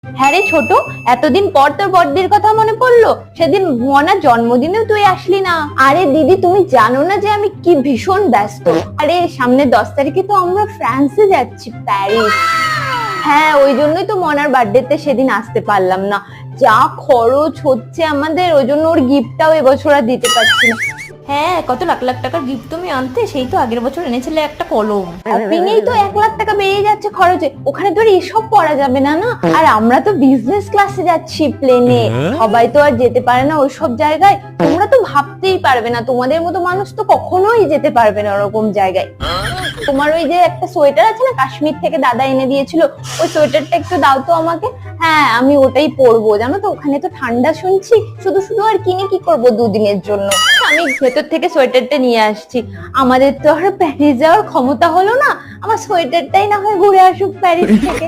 হ্যাঁ রে ছোট, এতদিন পর তোর বার্থডের কথা মনে পড়লো। সেদিন মনার জন্মদিনেও তুই আসলি না। আরে দিদি, তুমি জানো না যে আমি কি ভীষণ ব্যস্ত। আরে সামনে 10 তারিখে তো আমরা ফ্রান্সে যাচ্ছি, প্যারিস। হ্যাঁ, ওই জন্যই তো মনার বার্থডেতে সেদিন আসতে পারলাম না। যা খরচ হচ্ছে আমাদের, ওই জন্য ওর গিফটটাও এবছর আর দিতে পারছি না। হ্যাঁ, কত লাখ লাখ টাকার গিফট তুমি আনতে, সেই তো আগের বছর এনেছিলে একটা কলম। শপিংয়েই তো 1 লাখ টাকা বেরিয়ে যাচ্ছে খরচে, ওখানে তো আর এসব পড়া যাবে না না। আর আমরা তো বিজনেস ক্লাসে যাচ্ছি প্লেনে, সবাই তো আর যেতে পারে না ওইসব জায়গায়। তোমরা তো ভাবতেই পারবে না, তোমাদের মতো মানুষ তো কখনোই যেতে পারবে না ওরকম জায়গায়। তোমার ওই যে একটা সোয়েটার আছে না, কাশ্মীর থেকে দাদা এনে দিয়েছিল, ওই সোয়েটারটা একটু দাও তো আমাকে। হ্যাঁ, আমি ওটাই পরবো, জানো তো ওখানে তো ঠান্ডা শুনছি। শুধু শুধু আর কিনে কি করব 2 দিনের জন্য। আমি ভেতর থেকে সোয়েটারটা নিয়ে আসছি। আমাদের তো আর প্যারিস যাওয়ার ক্ষমতা হলো না, আমার সোয়েটারটাই না হয় ঘুরে আসুক প্যারিস থেকে।